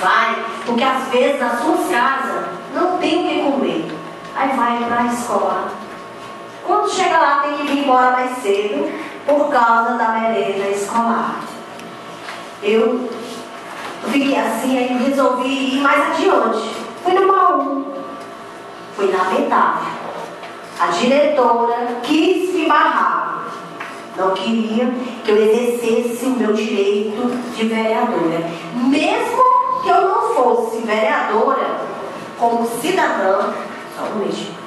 Vai, porque às vezes nas suas casas não tem o que comer. Aí vai para a escola. Quando chega lá tem que vir embora mais cedo por causa da merenda escolar. Eu fiquei assim, aí resolvi ir mais adiante. Fui no baú. Foi lamentável. A diretora quis me barrar. Não queria que eu exercesse o meu direito de vereadora. Mesmo que eu não fosse vereadora, como cidadã, só um minuto.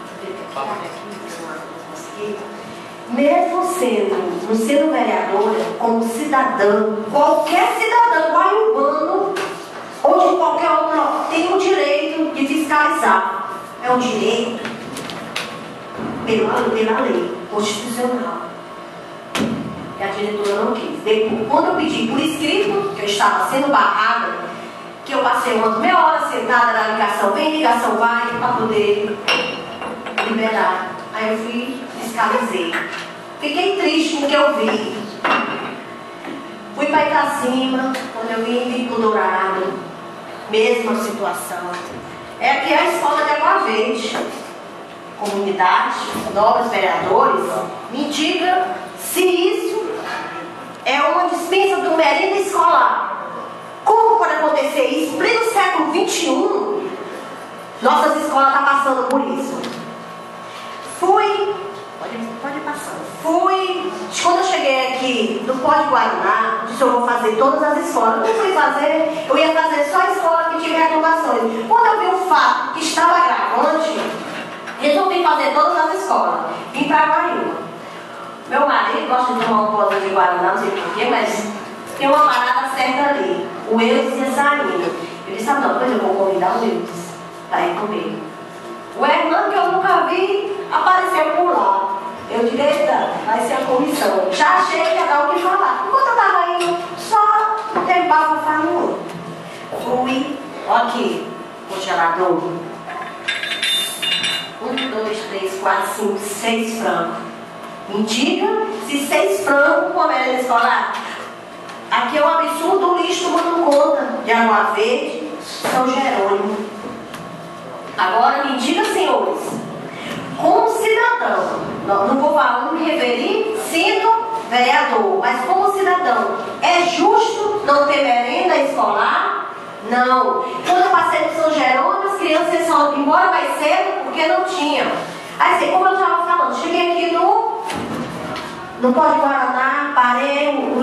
Mesmo não sendo vereadora, como cidadã, qualquer cidadão urbano ou de qualquer outro, tem o direito de fiscalizar. É um direito pela lei constitucional. E a diretora não quis. Depois, quando eu pedi por escrito, que eu estava sendo barrada, que eu passei umas meia hora sentada na ligação, vem ligação, vai, para poder liberar. Aí eu fui, fiscalizei. Fiquei triste com o que eu vi. Fui para Itacima, quando eu vim para o Dourado, mesma situação. É aqui a escola de Água Verde. Comunidade, nobres vereadores, me diga se isso é uma dispensa do merenda escolar. Como pode acontecer isso? Em pleno século XXI, nossas escolas estão passando por isso. Pode passar. Quando eu cheguei aqui no Pó de Guaraná, disse eu vou fazer todas as escolas. Eu fui fazer, eu ia fazer só a escola que tinha reclamações. Quando eu vi o fato que estava agravante, resolvi fazer todas as escolas. Vim para Guaíba. Meu marido gosta de tomar uma posa de Guaraná, não sei porquê, mas tem uma parada certa ali. O Eudes ia saindo. Eu disse, não, pois eu vou convidar o Eudes para ir comigo. O Hernando, que eu nunca vi, apareceu por lá. Eu disse, eita, vai ser a comissão. Já achei que ia dar o que falar. Enquanto eu estava indo, só o tempo para falar. Fui, ó aqui, congelador. 1, 2, 3, 4, 5, 6 francos. Me diga se 6 francos com a merenda escolar. Aqui é um absurdo o lixo tomando conta de Água Verde, São Jerônimo. Agora me diga, senhores, como cidadão, não vou falar, não me referi sendo vereador, mas como cidadão, é justo não ter merenda escolar? Não. Quando eu passei no São Jerônimo, as crianças iam embora mais cedo porque não tinham. Aí assim, como eu estava falando, cheguei aqui no Pó de Guaraná, parei, o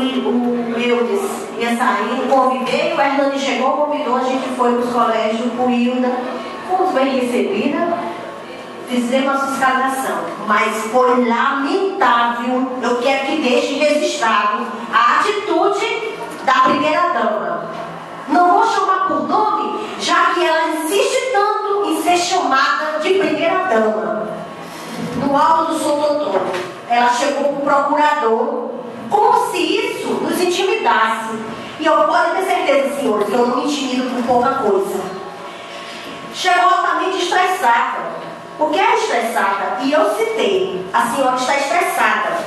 Eudes ia saindo, convidei, o Hernani chegou, convidou, a gente foi para os colégios, com o Hilda, fomos bem recebidas, fizemos a fiscalização, mas foi lamentável, eu quero que deixe registrado a atitude da primeira-dama. Não vou chamar por nome, já que ela insiste tanto em ser chamada de primeira-dama. No alto do Santo Antônio, ela chegou com o procurador, como se isso nos intimidasse. E eu posso ter certeza, senhores, que eu não me intimido por pouca coisa. Chegou altamente estressada. Por que é estressada? E eu citei, a senhora está estressada.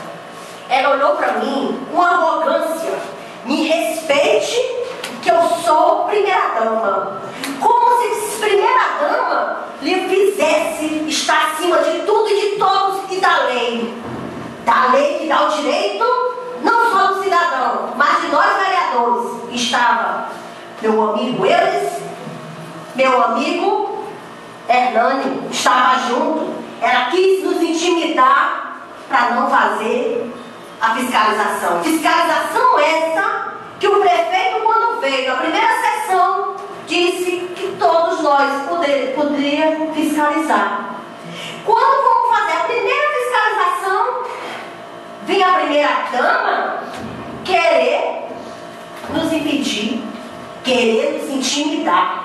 Ela olhou para mim com arrogância. Me respeite, que eu sou primeira-dama. Como se primeira-dama lhe fizesse estar acima de tudo e de todos e da lei. Da lei que dá o direito, não só do cidadão, mas de nós vereadores. Estava meu amigo Eudes, meu amigo Hernani, estava junto. Ela quis nos intimidar para não fazer a fiscalização. Fiscalização essa que o prefeito, quando veio na primeira sessão, disse que todos nós poderíamos fiscalizar. Quando vamos fazer a primeira fiscalização, vem a primeira-dama querer nos impedir, querer nos intimidar,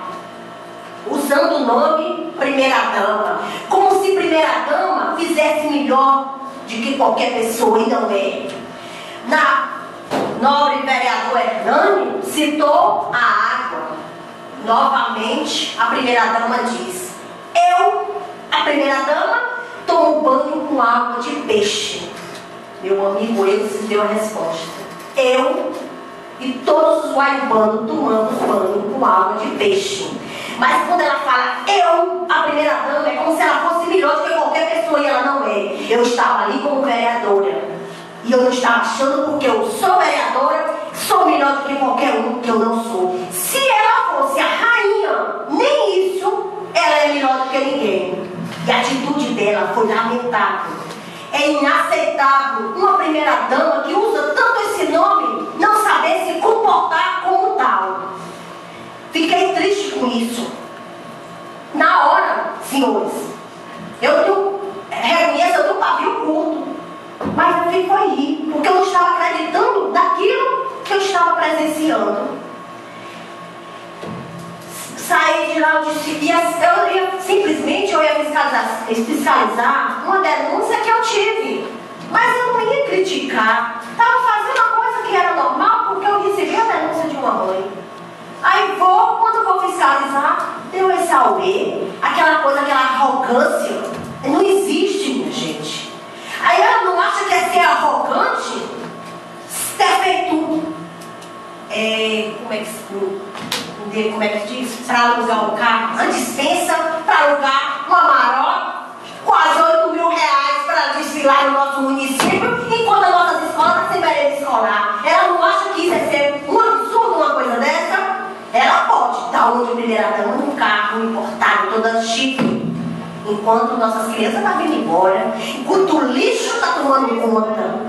usando o nome primeira-dama, como se primeira-dama fizesse melhor do que qualquer pessoa, e não é. Na nobre vereador Hernani citou a água. Novamente, a primeira-dama diz: eu, a primeira-dama, tomo banho com água de peixe. Meu amigo Eudes deu a resposta: eu e todos os guaibanos tomamos banho com água de peixe. Mas quando ela fala eu, a primeira dama, é como se ela fosse melhor do que qualquer pessoa, e ela não é. Eu estava ali como vereadora, e eu não estava achando porque eu sou vereadora, sou melhor do que qualquer um, que eu não sou. Se ela fosse a rainha, nem isso, ela é melhor do que ninguém. E a atitude dela foi lamentável. É inaceitável uma primeira dama que usa tanto esse nome não saber se comportar como tal. Fiquei triste com isso. Na hora, senhores, eu tenho pavio curto, mas eu fico aí, porque eu não estava acreditando daquilo que eu estava presenciando. Saí de lá, eu ia fiscalizar uma denúncia que eu tive, mas eu não ia criticar. Estava fazendo a coisa que era normal, porque eu recebi a denúncia de uma mãe. Aí quando vou fiscalizar, deu esse auê, aquela coisa, aquela arrogância. Não existe, minha gente. Aí ela não acha que é ser arrogante, ter feito, como é que diz? Para alugar um carro, a dispensa para alugar uma Amarok, quase 8 mil reais para desfilar no nosso município, enquanto as nossas escolas estão sem merenda escolar. Ela não acha que isso é ser um absurdo, uma coisa dessa? Ela pode dar uma de primeira dama num carro importado, toda chique, enquanto nossas crianças estão vindo embora, enquanto o lixo está tomando conta.